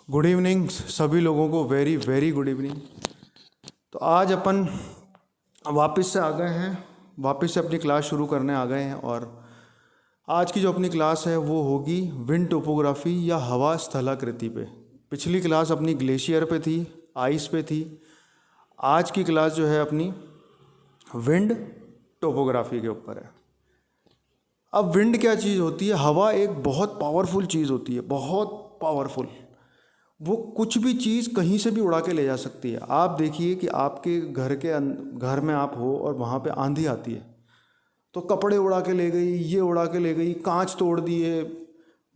Good evening सभी लोगों को, वेरी वेरी गुड इवनिंग। तो आज अपन वापस से आ गए हैं, वापस से अपनी क्लास शुरू करने आ गए हैं। और आज की जो अपनी क्लास है वो होगी विंड टोपोग्राफी या हवा स्थलाकृति पे। पिछली क्लास अपनी ग्लेशियर पे थी, आइस पे थी। आज की क्लास जो है अपनी विंड टोपोग्राफी के ऊपर है। अब विंड क्या चीज़ होती है? हवा एक बहुत पावरफुल चीज़ होती है, बहुत पावरफुल। वो कुछ भी चीज़ कहीं से भी उड़ा के ले जा सकती है। आप देखिए कि आपके घर में आप हो और वहाँ पे आंधी आती है तो कपड़े उड़ा के ले गई, ये उड़ा के ले गई, कांच तोड़ दिए,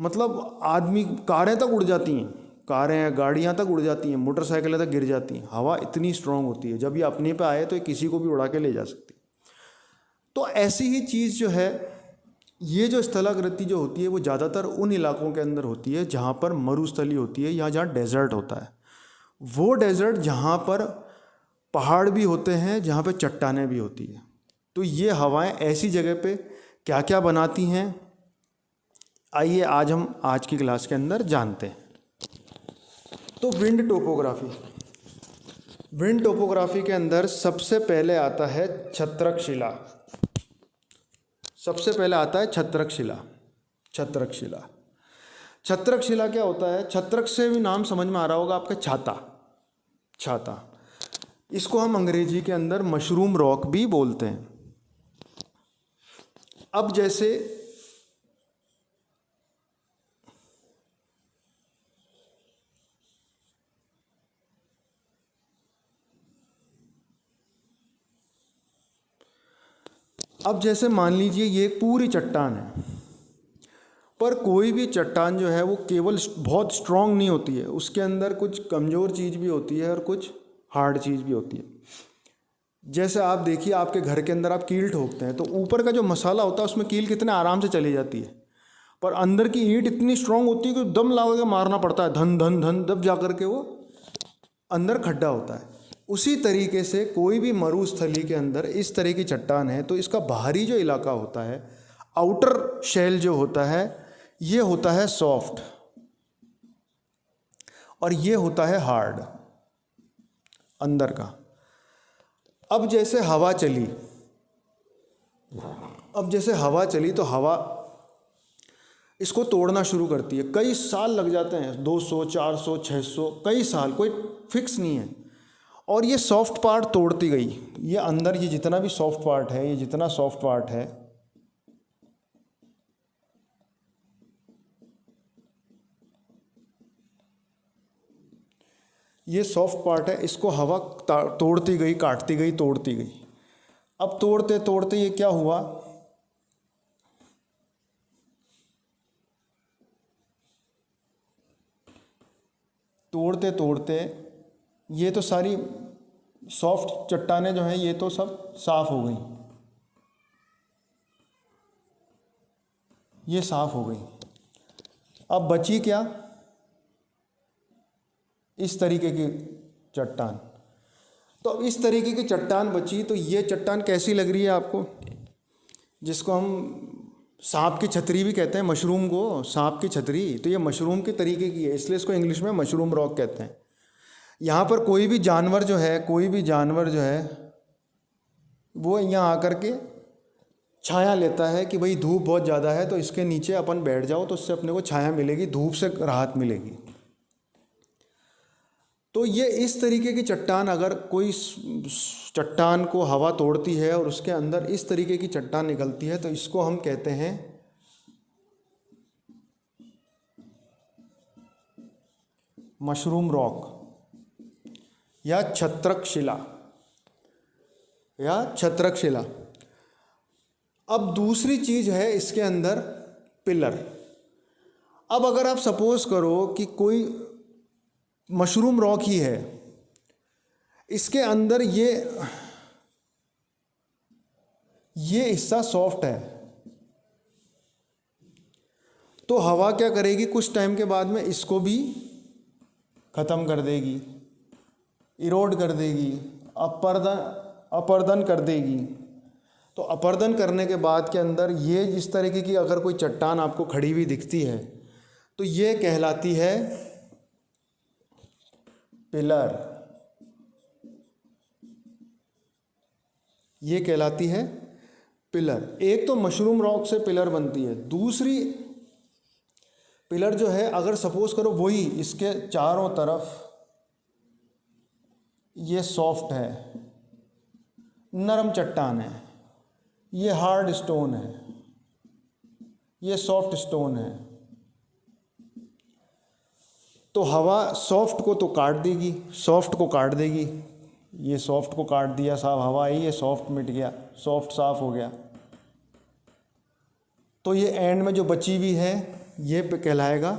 मतलब आदमी, कारें तक उड़ जाती हैं, कारें गाड़ियाँ तक उड़ जाती हैं, मोटरसाइकिलें तक गिर जाती हैं। हवा इतनी स्ट्रांग होती है, जब ये अपने पे आए तो ये किसी को भी उड़ा के ले जा सकती है। तो ऐसी ही चीज़ जो है, ये जो स्थलाकृति जो होती है वो ज़्यादातर उन इलाकों के अंदर होती है जहाँ पर मरुस्थली होती है या जहाँ डेजर्ट होता है। वो डेजर्ट जहाँ पर पहाड़ भी होते हैं, जहाँ पे चट्टानें भी होती है। तो ये हवाएं ऐसी जगह पे क्या क्या बनाती हैं, आइए आज हम आज की क्लास के अंदर जानते हैं। तो विंड टोपोग्राफी के अंदर सबसे पहले आता है छत्रक शिला। सबसे पहले आता है छत्रक शिला। छत्रक शिला क्या होता है? छत्रक से भी नाम समझ में आ रहा होगा आपका, छाता। इसको हम अंग्रेजी के अंदर मशरूम रॉक भी बोलते हैं। अब जैसे मान लीजिए ये पूरी चट्टान है, पर कोई भी चट्टान जो है वो केवल बहुत स्ट्रांग नहीं होती है, उसके अंदर कुछ कमज़ोर चीज़ भी होती है और कुछ हार्ड चीज़ भी होती है। जैसे आप देखिए, आपके घर के अंदर आप कील ठोकते हैं तो ऊपर का जो मसाला होता है उसमें कील कितने आराम से चली जाती है, पर अंदर की ईंट इतनी स्ट्रांग होती है कि दम लगा के मारना पड़ता है, धन धन धन, तब जा कर के वो अंदर खड्डा होता है। उसी तरीके से कोई भी मरुस्थली के अंदर इस तरह की चट्टान है तो इसका बाहरी जो इलाका होता है, आउटर शेल जो होता है, ये होता है सॉफ्ट और ये होता है हार्ड अंदर का। अब जैसे हवा चली तो हवा इसको तोड़ना शुरू करती है। कई साल लग जाते हैं, 200, 400, 600, कई साल, कोई फिक्स नहीं है। और ये सॉफ्ट पार्ट तोड़ती गई, ये अंदर ये जितना भी सॉफ्ट पार्ट है, ये जितना सॉफ्ट पार्ट है, ये सॉफ्ट पार्ट है, इसको हवा तोड़ती गई, काटती गई, तोड़ती गई। अब तोड़ते तोड़ते ये क्या हुआ, तोड़ते तोड़ते ये तो सारी सॉफ्ट चट्टानें जो हैं ये तो सब साफ हो गई, ये साफ हो गई। अब बची क्या? इस तरीके की चट्टान। तो अब इस तरीके की चट्टान बची, तो ये चट्टान कैसी लग रही है आपको? जिसको हम सांप की छतरी भी कहते हैं, मशरूम को सांप की छतरी, तो ये मशरूम के तरीके की है, इसलिए इसको इंग्लिश में मशरूम रॉक कहते हैं। यहाँ पर कोई भी जानवर जो है वो यहाँ आकर के छाया लेता है कि भाई धूप बहुत ज़्यादा है तो इसके नीचे अपन बैठ जाओ, तो उससे अपने को छाया मिलेगी, धूप से राहत मिलेगी। तो ये इस तरीके की चट्टान, अगर कोई चट्टान को हवा तोड़ती है और उसके अंदर इस तरीके की चट्टान निकलती है तो इसको हम कहते हैं मशरूम रॉक या छत्रक शिला। अब दूसरी चीज़ है इसके अंदर पिलर। अब अगर आप सपोज करो कि कोई मशरूम रॉक ही है, इसके अंदर ये हिस्सा सॉफ्ट है, तो हवा क्या करेगी, कुछ टाइम के बाद में इसको भी ख़त्म कर देगी, इरोड कर देगी, अपर्दन कर देगी। तो अपर्दन करने के बाद के अंदर ये इस तरीके की अगर कोई चट्टान आपको खड़ी हुई दिखती है तो ये कहलाती है पिलर, ये कहलाती है पिलर। एक तो मशरूम रॉक से पिलर बनती है, दूसरी पिलर जो है अगर सपोज करो वही इसके चारों तरफ ये सॉफ्ट है, नरम चट्टान है, ये हार्ड स्टोन है, ये सॉफ्ट स्टोन है, तो हवा सॉफ्ट को तो काट देगी, सॉफ्ट को काट देगी, ये सॉफ्ट को काट दिया, साफ हवा आई, ये सॉफ्ट मिट गया, सॉफ्ट साफ हो गया, तो ये एंड में जो बची हुई है ये कहलाएगा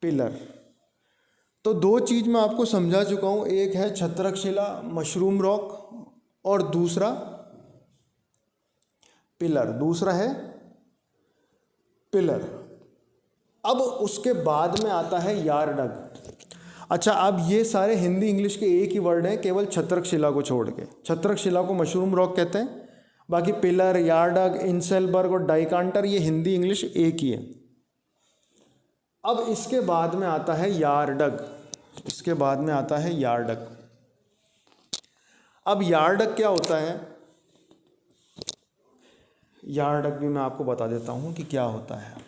पिलर। तो दो चीज़ मैं आपको समझा चुका हूँ, एक है छत्रकशिला मशरूम रॉक और दूसरा पिलर, दूसरा है पिलर। अब उसके बाद में आता है यार्डग। अच्छा, अब ये सारे हिंदी इंग्लिश के एक ही वर्ड हैं केवल छत्रकशिला को छोड़ के। छत्रकशिला को मशरूम रॉक कहते हैं, बाकी पिलर, यार्डग, इंसेलबर्ग और डाइकांटर ये हिंदी इंग्लिश एक ही है। अब इसके बाद में आता है यार्डग, इसके बाद में आता है यार्डग। अब यार्डग क्या होता है, यार्डग भी मैं आपको बता देता हूं कि क्या होता है।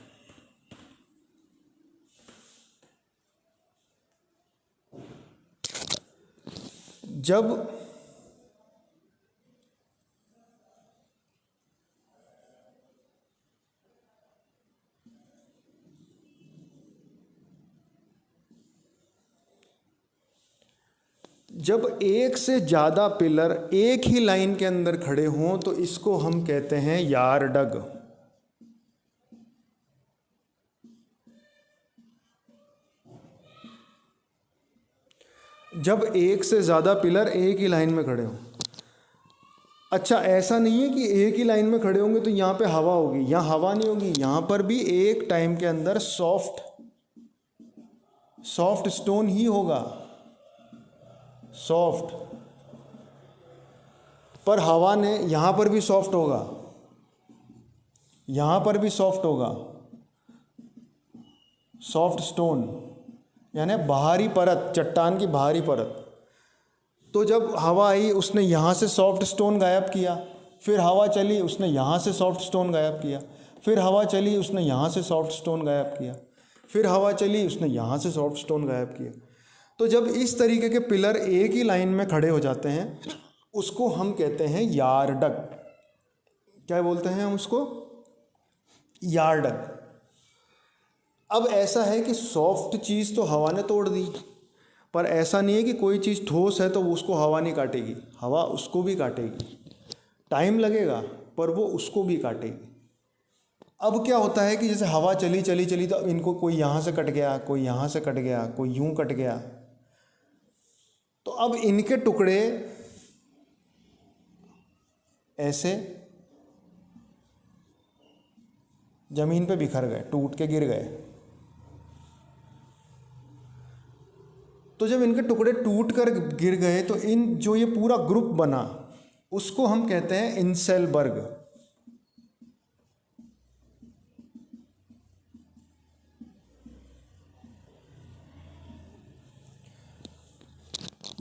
जब एक से ज़्यादा पिलर एक ही लाइन के अंदर खड़े हों तो इसको हम कहते हैं यार्डग। जब एक से ज़्यादा पिलर एक ही लाइन में खड़े हों। अच्छा, ऐसा नहीं है कि एक ही लाइन में खड़े होंगे तो यहाँ पे हवा होगी, यहाँ हवा नहीं होगी, यहाँ पर भी एक टाइम के अंदर सॉफ्ट स्टोन ही होगा, सॉफ्ट, पर हवा ने यहाँ पर भी सॉफ्ट होगा, यहाँ पर भी सॉफ्ट होगा, सॉफ्ट स्टोन यानी बाहरी परत, चट्टान की बाहरी परत। तो जब हवा आई उसने यहाँ से सॉफ्ट स्टोन गायब किया, फिर हवा चली उसने यहाँ से सॉफ्ट स्टोन गायब किया, फिर हवा चली उसने यहाँ से सॉफ्ट स्टोन गायब किया, फिर हवा चली उसने यहाँ से सॉफ्ट स्टोन गायब किया। तो जब इस तरीके के पिलर एक ही लाइन में खड़े हो जाते हैं उसको हम कहते हैं यार्डग। क्या बोलते हैं हम उसको? यार्डग। अब ऐसा है कि सॉफ्ट चीज़ तो हवा ने तोड़ दी, पर ऐसा नहीं है कि कोई चीज़ ठोस है तो उसको हवा नहीं काटेगी, हवा उसको भी काटेगी, टाइम लगेगा पर वो उसको भी काटेगी। अब क्या होता है कि जैसे हवा चली चली चली तो इनको कोई यहाँ से कट गया, कोई यहाँ से कट गया, कोई यूं कट गया, तो अब इनके टुकड़े ऐसे जमीन पे बिखर गए, टूट के गिर गए। तो जब इनके टुकड़े टूट कर गिर गए तो इन जो ये पूरा ग्रुप बना उसको हम कहते हैं इंसेलबर्ग।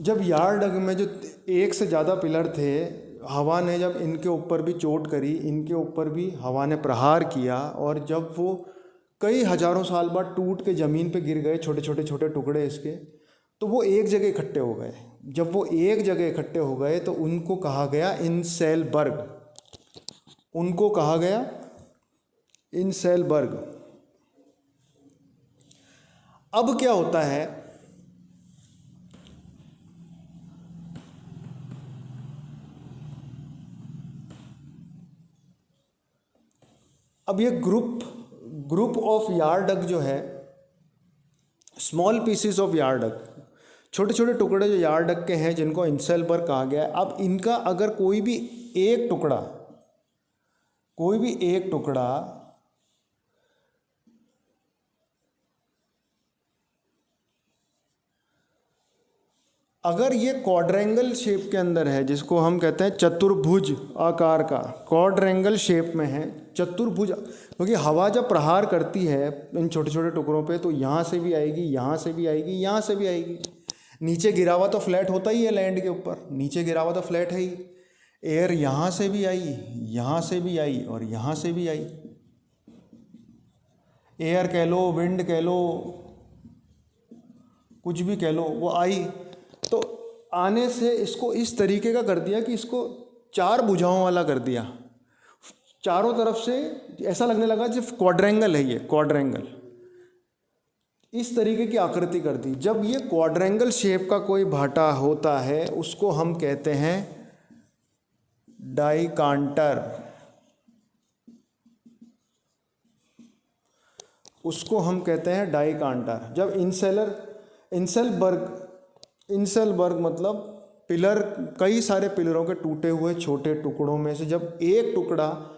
जब यार्डग में जो एक से ज़्यादा पिलर थे, हवा ने जब इनके ऊपर भी चोट करी, इनके ऊपर भी हवा ने प्रहार किया, और जब वो कई हजारों साल बाद टूट के ज़मीन पे गिर गए, छोटे छोटे छोटे टुकड़े इसके, तो वो एक जगह इकट्ठे हो गए। जब वो एक जगह इकट्ठे हो गए तो उनको कहा गया इंसेलबर्ग, उनको कहा गया इंसेलबर्ग। अब क्या होता है, अब ये ग्रुप ऑफ यार्डग जो है, स्मॉल पीसीस ऑफ यार्डग, छोटे छोटे टुकड़े जो यार्डग के हैं जिनको इंसेलबर्ग कहा गया है। अब इनका अगर कोई भी एक टुकड़ा अगर ये क्वाड्रेंगल शेप के अंदर है, जिसको हम कहते हैं चतुर्भुज आकार का, क्वाड्रेंगल शेप में है, चतुर्भुज, क्योंकि हवा जब प्रहार करती है इन छोटे छोटे टुकड़ों पे तो यहाँ से भी आएगी, यहाँ से भी आएगी, यहाँ से भी आएगी, नीचे गिरा हुआ तो फ्लैट होता ही है, लैंड के ऊपर नीचे गिरा हुआ तो फ्लैट है ही। एयर यहाँ से भी आई, यहाँ से भी आई और यहाँ से भी आई। एयर कह लो, विंड कह लो, कुछ भी कह लो, वो आई। तो आने से इसको इस तरीके का कर दिया कि इसको चार भुजाओं वाला कर दिया, चारों तरफ से ऐसा लगने लगा जैसे क्वाड्रेंगल है, ये क्वाड्रेंगल, इस तरीके की आकृति कर दी। जब ये क्वाड्रेंगल शेप का कोई भाटा होता है उसको हम कहते हैं डाइकांटर, उसको हम कहते हैं डाइकांटर। जब इंसेलबर्ग मतलब पिलर, कई सारे पिलरों के टूटे हुए छोटे टुकड़ों में से जब एक टुकड़ा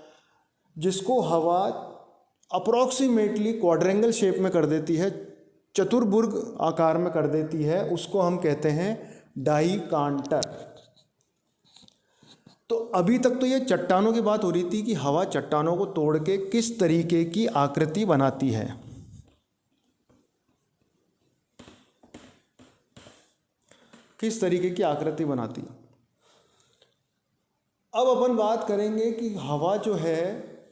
जिसको हवा अप्रॉक्सीमेटली क्वाड्रेंगल शेप में कर देती है, चतुर्भुज आकार में कर देती है, उसको हम कहते हैं डाइकांटर। तो अभी तक तो ये चट्टानों की बात हो रही थी कि हवा चट्टानों को तोड़ के किस तरीके की आकृति बनाती है। किस तरीके की आकृति बनाती है। अब अपन बात करेंगे कि हवा जो है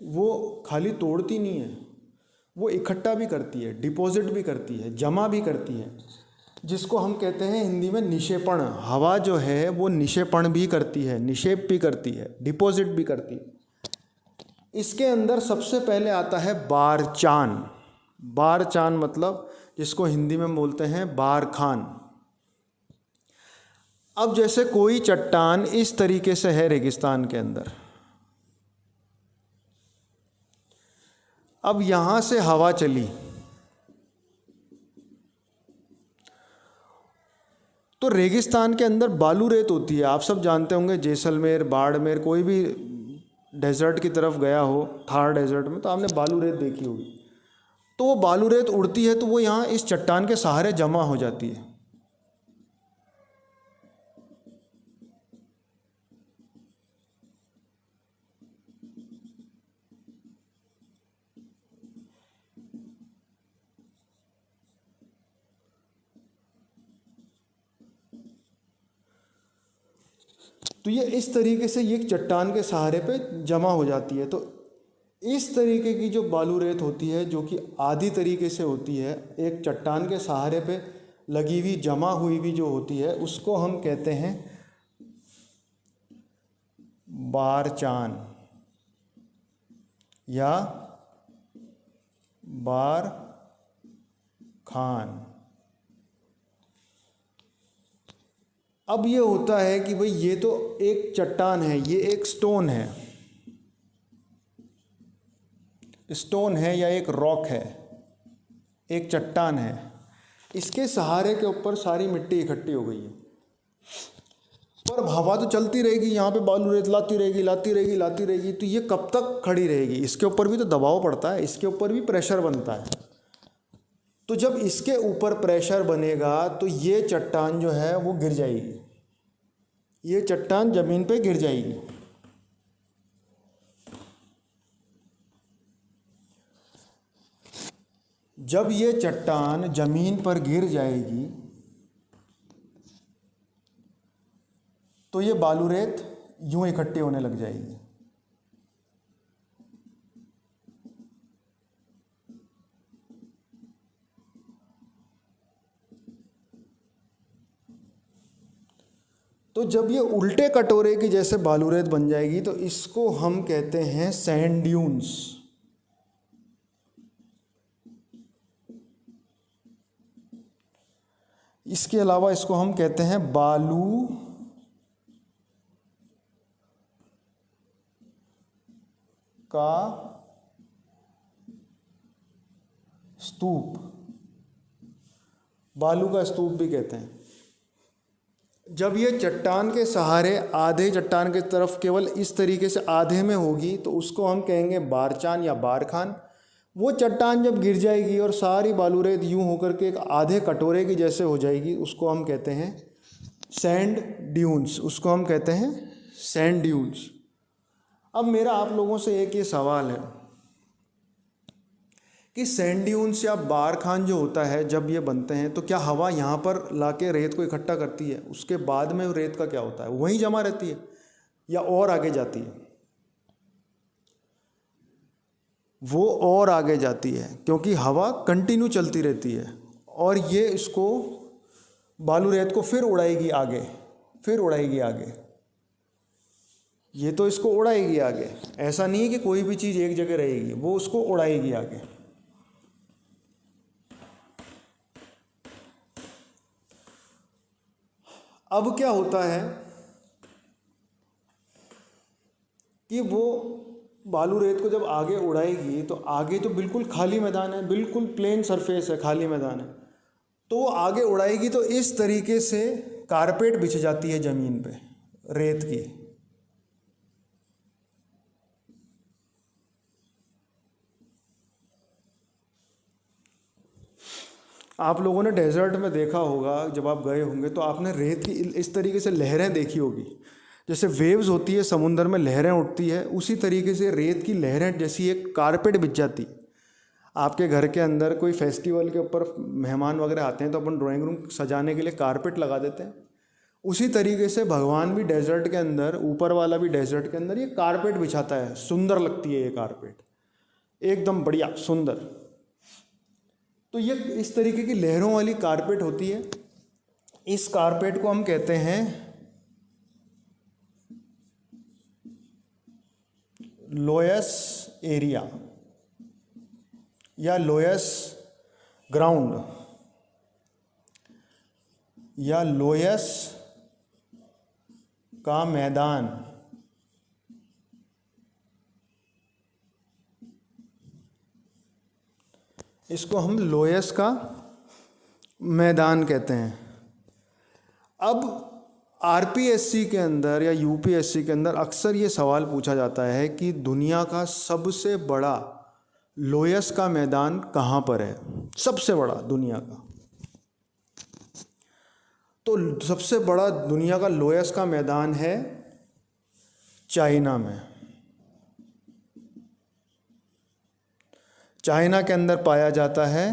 वो खाली तोड़ती नहीं है, वो इकट्ठा भी करती है, डिपॉजिट भी करती है, जमा भी करती है, जिसको हम कहते हैं हिंदी में निक्षेपण। हवा जो है वो निक्षेपण भी करती है, निक्षेप भी करती है, डिपॉजिट भी करती है। इसके अंदर सबसे पहले आता है बारचान। बारचान मतलब जिसको हिंदी में बोलते हैं बारखान। अब जैसे कोई चट्टान इस तरीके से है रेगिस्तान के अंदर, अब यहाँ से हवा चली तो रेगिस्तान के अंदर बालू रेत होती है। आप सब जानते होंगे, जैसलमेर, बाड़मेर, कोई भी डेजर्ट की तरफ गया हो, थार डेजर्ट में, तो आपने बालू रेत देखी होगी। तो वो बालू रेत उड़ती है तो वो यहाँ इस चट्टान के सहारे जमा हो जाती है। तो ये इस तरीके से ये चट्टान के सहारे पे जमा हो जाती है। तो इस तरीके की जो बालू रेत होती है, जो कि आधी तरीके से होती है, एक चट्टान के सहारे पे लगी हुई, जमा हुई भी जो होती है, उसको हम कहते हैं बारचान या बारखान। अब ये होता है कि भाई ये तो एक चट्टान है, ये एक स्टोन है या एक रॉक है, एक चट्टान है, इसके सहारे के ऊपर सारी मिट्टी इकट्ठी हो गई है। पर हवा तो चलती रहेगी, यहाँ पे बालू रेत लाती रहेगी, तो ये कब तक खड़ी रहेगी? इसके ऊपर भी तो दबाव पड़ता है, इसके ऊपर भी प्रेशर बनता है। तो जब इसके ऊपर प्रेशर बनेगा तो ये चट्टान जो है वो गिर जाएगी, ये चट्टान ज़मीन पे गिर जाएगी। जब ये चट्टान ज़मीन पर गिर जाएगी तो ये बालू रेत यूं इकट्ठी होने लग जाएगी। तो जब ये उल्टे कटोरे की जैसे बालू रेत बन जाएगी तो इसको हम कहते हैं सैंड ड्यून्स। इसके अलावा इसको हम कहते हैं बालू का स्तूप, बालू का स्तूप भी कहते हैं। जब ये चट्टान के सहारे आधे चट्टान की तरफ केवल इस तरीके से आधे में होगी तो उसको हम कहेंगे बारचान या बारखान। वो चट्टान जब गिर जाएगी और सारी बालू रेत यूँ होकर के एक आधे कटोरे की जैसे हो जाएगी, उसको हम कहते हैं सैंड ड्यून्स, उसको हम कहते हैं सैंड ड्यून्स। अब मेरा आप लोगों से एक ये सवाल है कि सैंड ड्यून्स या बारखान जो होता है जब ये बनते हैं तो क्या हवा यहाँ पर लाके रेत को इकट्ठा करती है, उसके बाद में रेत का क्या होता है, वहीं जमा रहती है या और आगे जाती है? वो और आगे जाती है, क्योंकि हवा कंटिन्यू चलती रहती है और ये इसको बालू रेत को फिर उड़ाएगी आगे, फिर उड़ाएगी आगे। ये तो इसको उड़ाएगी आगे, ऐसा नहीं है कि कोई भी चीज़ एक जगह रहेगी, वो उसको उड़ाएगी आगे। अब क्या होता है कि वो बालू रेत को जब आगे उड़ाएगी तो आगे तो बिल्कुल खाली मैदान है, बिल्कुल प्लेन सरफेस है, खाली मैदान है, तो वो आगे उड़ाएगी तो इस तरीके से कारपेट बिछ जाती है ज़मीन पे रेत की। आप लोगों ने डेजर्ट में देखा होगा, जब आप गए होंगे तो आपने रेत की इस तरीके से लहरें देखी होगी, जैसे वेव्स होती है समुंदर में लहरें उठती है, उसी तरीके से रेत की लहरें जैसी एक कारपेट बिछ जाती। आपके घर के अंदर कोई फेस्टिवल के ऊपर मेहमान वगैरह आते हैं तो अपन ड्राइंग रूम सजाने के लिए कारपेट लगा देते हैं, उसी तरीके से भगवान भी डेजर्ट के अंदर, ऊपर वाला भी डेजर्ट के अंदर ये कारपेट बिछाता है। सुंदर लगती है ये कारपेट, एकदम बढ़िया सुंदर। तो ये इस तरीके की लहरों वाली कारपेट होती है। इस कारपेट को हम कहते हैं लोयस एरिया या लोयस ग्राउंड या लोयस का मैदान। इसको हम लोयस का मैदान कहते हैं। अब आरपीएससी के अंदर या यूपीएससी के अंदर अक्सर ये सवाल पूछा जाता है कि दुनिया का सबसे बड़ा लोयस का मैदान कहाँ पर है, सबसे बड़ा दुनिया का। तो सबसे बड़ा दुनिया का लोयस का मैदान है चाइना में। चाइना के अंदर पाया जाता है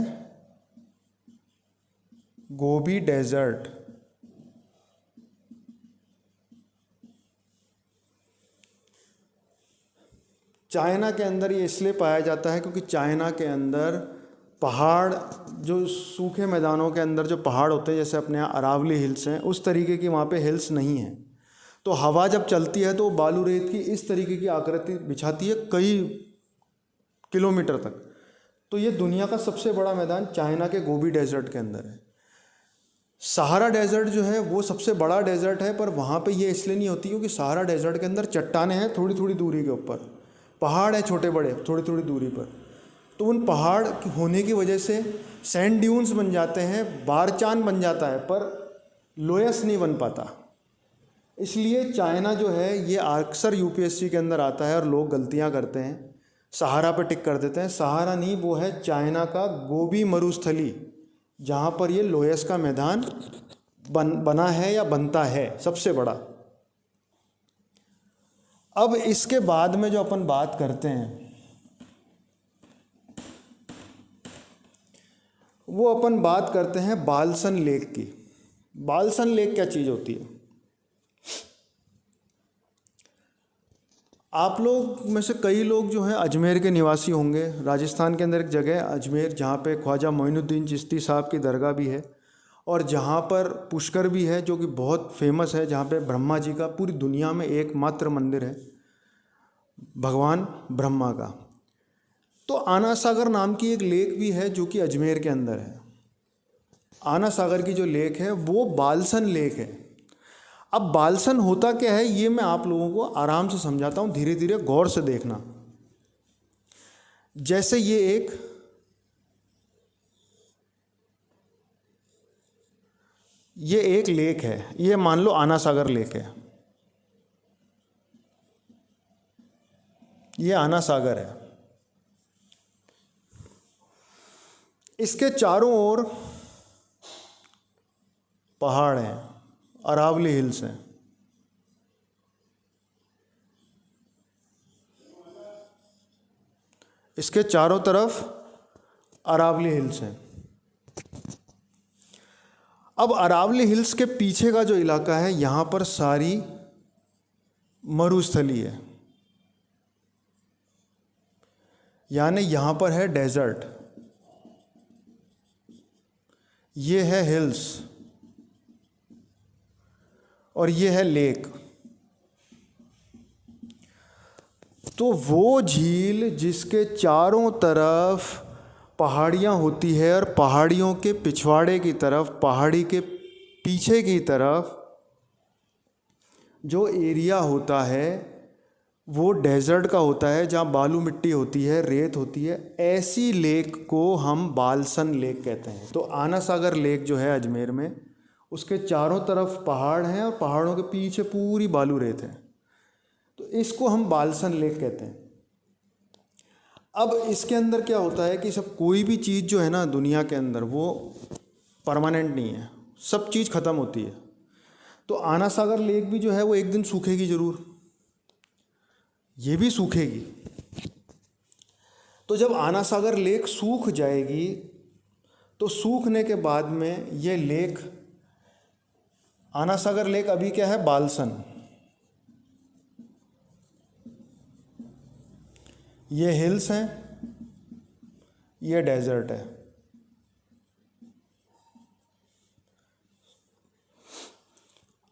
गोबी डेजर्ट। चाइना के अंदर ये इसलिए पाया जाता है क्योंकि चाइना के अंदर पहाड़, जो सूखे मैदानों के अंदर जो पहाड़ होते हैं, जैसे अपने यहाँ अरावली हिल्स हैं, उस तरीके की वहाँ पे हिल्स नहीं हैं। तो हवा जब चलती है तो बालू रेत की इस तरीके की आकृति बिछाती है कई किलोमीटर तक। तो ये दुनिया का सबसे बड़ा मैदान चाइना के गोबी डेजर्ट के अंदर है। सहारा डेजर्ट जो है वो सबसे बड़ा डेजर्ट है, पर वहाँ पे ये इसलिए नहीं होती क्योंकि सहारा डेजर्ट के अंदर चट्टानें हैं थोड़ी थोड़ी दूरी के ऊपर, पहाड़ है छोटे बड़े थोड़ी थोड़ी दूरी पर। तो उन पहाड़ होने की वजह से सैंड ड्यून्स बन जाते हैं, बारचान बन जाता है, पर लोयस नहीं बन पाता। इसलिए चाइना जो है ये अक्सर यूपीएससी के अंदर आता है और लोग गलतियाँ करते हैं, सहारा पे टिक कर देते हैं। सहारा नहीं, वो है चाइना का गोबी मरुस्थली, जहाँ पर ये लोयस का मैदान बना है या बनता है सबसे बड़ा। अब इसके बाद में जो अपन बात करते हैं वो अपन बात करते हैं बालसन लेक की। बालसन लेक क्या चीज़ होती है? आप लोग में से कई लोग जो हैं अजमेर के निवासी होंगे। राजस्थान के अंदर एक जगह है अजमेर, जहाँ पे ख्वाजा मोइनुद्दीन चिश्ती साहब की दरगाह भी है और जहाँ पर पुष्कर भी है जो कि बहुत फेमस है, जहाँ पे ब्रह्मा जी का पूरी दुनिया में एकमात्र मंदिर है भगवान ब्रह्मा का। तो आना सागर नाम की एक लेक भी है जो कि अजमेर के अंदर है। आना सागर की जो लेक है वो बालसन लेक है। अब बालसन होता क्या है ये मैं आप लोगों को आराम से समझाता हूँ, धीरे धीरे गौर से देखना। जैसे ये एक लेक है, ये मान लो आना सागर लेक है, ये आना सागर है। इसके चारों ओर पहाड़ हैं, अरावली हिल्स हैं। इसके चारों तरफ अरावली हिल्स हैं। अब अरावली हिल्स के पीछे का जो इलाका है यहाँ पर सारी मरुस्थली है, यानी यहाँ पर है डेजर्ट, ये है हिल्स और ये है लेक। तो वो झील जिसके चारों तरफ पहाड़ियाँ होती है और पहाड़ियों के पिछवाड़े की तरफ, पहाड़ी के पीछे की तरफ जो एरिया होता है वो डेजर्ट का होता है, जहाँ बालू मिट्टी होती है, रेत होती है। ऐसी लेक को हम बालसन लेक कहते हैं। तो आना सागर लेक जो है अजमेर में, उसके चारों तरफ पहाड़ हैं और पहाड़ों के पीछे पूरी बालू रेत है, तो इसको हम बालसन लेक कहते हैं। अब इसके अंदर क्या होता है कि सब कोई भी चीज़ जो है ना दुनिया के अंदर वो परमानेंट नहीं है, सब चीज़ ख़त्म होती है। तो आना सागर लेक भी जो है वो एक दिन सूखेगी ज़रूर, ये भी सूखेगी। तो जब आना सागर लेक सूख जाएगी तो सूखने के बाद में ये लेक, आना सागर लेक अभी क्या है, बालसन, ये हिल्स हैं, ये डेजर्ट है।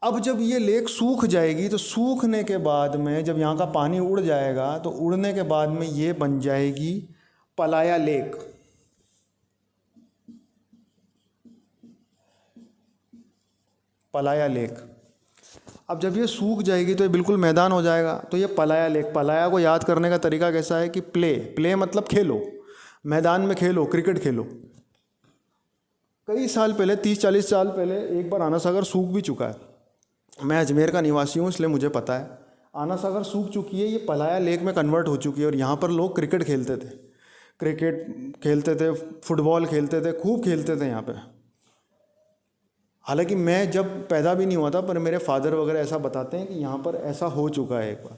अब जब ये लेक सूख जाएगी तो सूखने के बाद में जब यहाँ का पानी उड़ जाएगा तो उड़ने के बाद में ये बन जाएगी पलाया लेक। पलाया लेक। अब जब ये सूख जाएगी तो ये बिल्कुल मैदान हो जाएगा, तो ये पलाया लेक। पलाया को याद करने का तरीका कैसा है कि प्ले मतलब खेलो, मैदान में खेलो, क्रिकेट खेलो। कई साल पहले, 30-40 साल पहले एक बार आना सागर सूख भी चुका है। मैं अजमेर का निवासी हूँ इसलिए मुझे पता है। आना सागर सूख चुकी है, ये पलाया लेक में कन्वर्ट हो चुकी है और यहाँ पर लोग क्रिकेट खेलते थे, फुटबॉल खेलते थे, खूब खेलते थे यहाँ पे। हालांकि मैं जब पैदा भी नहीं हुआ था, पर मेरे फादर वगैरह ऐसा बताते हैं कि यहाँ पर ऐसा हो चुका है एक बार।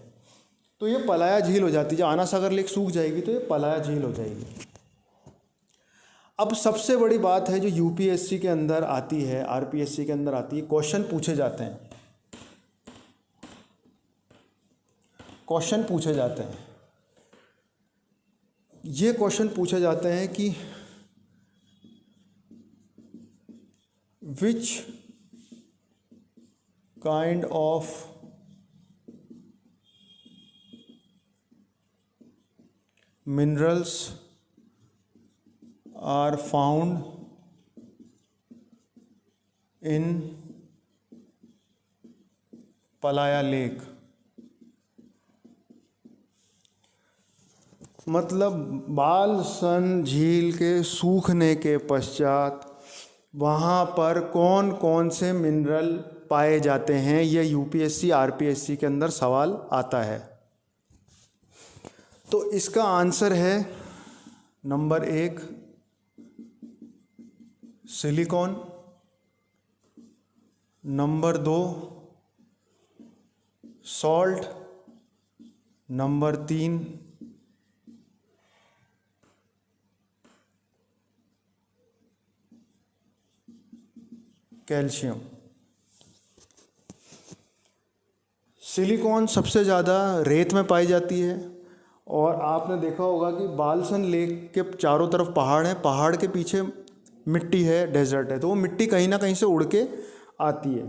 तो ये पलाया झील हो जाती है। जब आना सागर लेक सूख जाएगी तो ये पलाया झील हो जाएगी। अब सबसे बड़ी बात है जो यूपीएससी के अंदर आती है, आरपीएससी के अंदर आती है, क्वेश्चन पूछे जाते हैं। क्वेश्चन पूछे जाते हैं, ये क्वेश्चन पूछे जाते हैं कि which kind of minerals are found in पलाया लेक। मतलब बालसन झील के सूखने के पश्चात वहाँ पर कौन कौन से मिनरल पाए जाते हैं, ये यूपीएससी आरपीएससी के अंदर सवाल आता है। तो इसका आंसर है number 1 silicon, number 2 salt, number 3 calcium. Silicon सबसे ज़्यादा रेत में पाई जाती है और आपने देखा होगा कि बालसन लेक के चारों तरफ पहाड़ हैं, पहाड़ के पीछे मिट्टी है, डेजर्ट है, तो वो मिट्टी कहीं ना कहीं से उड़ के आती है,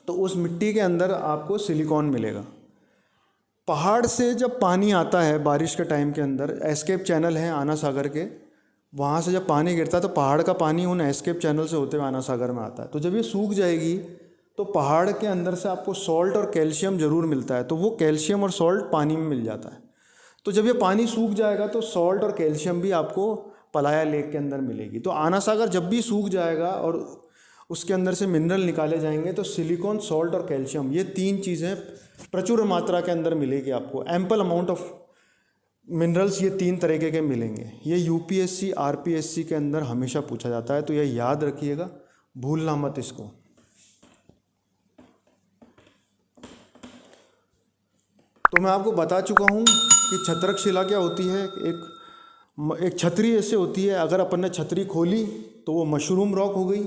तो उस मिट्टी के अंदर आपको सिलिकॉन मिलेगा। पहाड़ से जब पानी आता है बारिश के टाइम के अंदर, एस्केप चैनल है आना सागर के, वहाँ से जब पानी गिरता है तो पहाड़ का पानी उन एस्केप चैनल से होते हुए आना सागर में आता है। तो जब ये सूख जाएगी तो पहाड़ के अंदर से आपको सॉल्ट और कैल्शियम ज़रूर मिलता है, तो वो कैल्शियम और सॉल्ट पानी में मिल जाता है। तो जब ये पानी सूख जाएगा तो सॉल्ट और कैल्शियम भी आपको पलाया लेक के अंदर मिलेगी। तो आना सागर जब भी सूख जाएगा और उसके अंदर से मिनरल निकाले जाएंगे तो सिलिकॉन, सॉल्ट और कैल्शियम, ये 3 चीज़ें प्रचुर मात्रा के अंदर मिलेगी आपको। एम्पल अमाउंट ऑफ मिनरल्स ये 3 तरीके के मिलेंगे। ये यूपीएससी आरपीएससी के अंदर हमेशा पूछा जाता है, तो ये याद रखिएगा, भूलना मत इसको। तो मैं आपको बता चुका हूँ कि छत्रक शिला क्या होती है। एक एक छतरी ऐसे होती है, अगर अपन ने छतरी खोली तो वो मशरूम रॉक हो गई,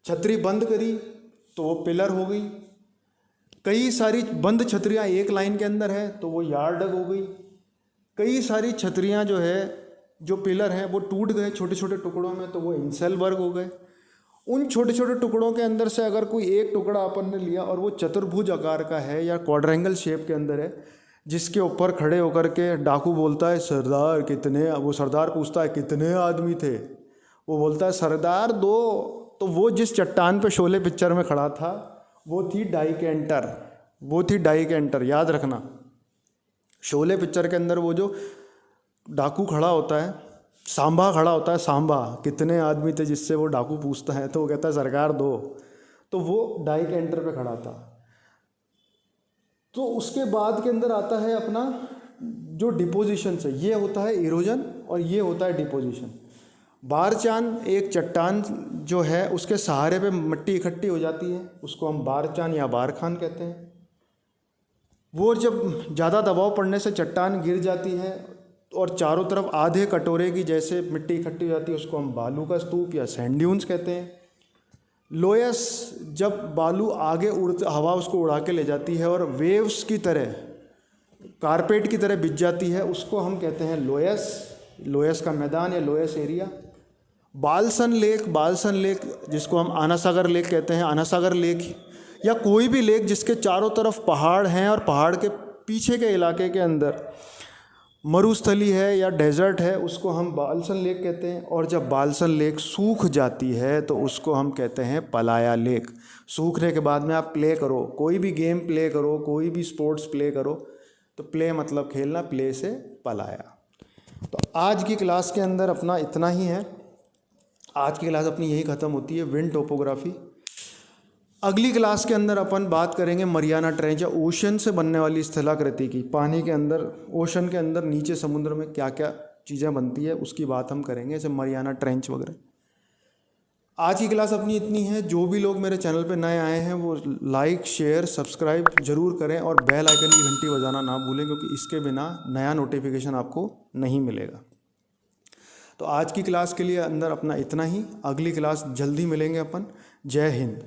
छतरी बंद करी तो वो पिलर हो गई, कई सारी बंद छतरियाँ एक लाइन के अंदर है तो वो यार्डग हो गई, कई सारी छतरियाँ जो है जो पिलर हैं वो टूट गए छोटे छोटे टुकड़ों में तो वो इंसेलबर्ग हो गए। उन छोटे छोटे टुकड़ों के अंदर से अगर कोई एक टुकड़ा अपन ने लिया और वो चतुर्भुज आकार का है या क्वाड्रेंगल शेप के अंदर है, जिसके ऊपर खड़े होकर के डाकू बोलता है सरदार कितने, वो सरदार पूछता है कितने आदमी थे, वो बोलता है सरदार 2, तो वो जिस चट्टान पे शोले पिक्चर में खड़ा था वो थी डाइकेंटर, वो थी डाइकेंटर, याद रखना। शोले पिक्चर के अंदर वो जो डाकू खड़ा होता है, सांबा खड़ा होता है, सांबा कितने आदमी थे जिससे वो डाकू पूछता है तो वो कहता है सरकार 2, तो वो डाइकेंटर पे खड़ा था। तो उसके बाद के अंदर आता है अपना जो डिपोजिशन से, ये होता है इरोजन और ये होता है डिपोजिशन। बारचान एक चट्टान जो है उसके सहारे पे मिट्टी इकट्ठी हो जाती है, उसको हम बारचान या बारखान कहते हैं। वो जब ज़्यादा दबाव पड़ने से चट्टान गिर जाती है और चारों तरफ आधे कटोरे की जैसे मिट्टी इकट्ठी हो जाती है, उसको हम बालू का स्तूप या सैंड ड्यून्स कहते हैं। लोयस जब बालू आगे उड़ते, हवा उसको उड़ा के ले जाती है और वेव्स की तरह, कारपेट की तरह बिछ जाती है, उसको हम कहते हैं लोयस, लोयस का मैदान या लोयस एरिया। बालसन लेक जिसको हम आना सागर लेक कहते हैं, आना सागर लेक या कोई भी लेक जिसके चारों तरफ पहाड़ हैं और पहाड़ के पीछे के इलाके के अंदर मरुस्थली है या डेजर्ट है, उसको हम बालसन लेक कहते हैं। और जब बालसन लेक सूख जाती है तो उसको हम कहते हैं पलाया लेक। सूखने के बाद में आप प्ले करो, कोई भी गेम प्ले करो, कोई भी स्पोर्ट्स प्ले करो, तो प्ले मतलब खेलना, प्ले से पलाया। तो आज की क्लास के अंदर अपना इतना ही है, आज की क्लास अपनी यही ख़त्म होती है, विंड टोपोग्राफी। अगली क्लास के अंदर अपन बात करेंगे मरियाना ट्रेंच या ओशन से बनने वाली स्थलाकृति की, पानी के अंदर, ओशन के अंदर नीचे समुद्र में क्या क्या चीज़ें बनती है उसकी बात हम करेंगे, जैसे मरियाना ट्रेंच वगैरह। आज की क्लास अपनी इतनी है। जो भी लोग मेरे चैनल पे नए आए हैं वो लाइक शेयर सब्सक्राइब ज़रूर करें और बेल आइकन की घंटी बजाना ना भूलें, क्योंकि इसके बिना नया नोटिफिकेशन आपको नहीं मिलेगा। तो आज की क्लास के लिए अंदर अपना इतना ही, अगली क्लास जल्दी मिलेंगे अपन। जय हिंद।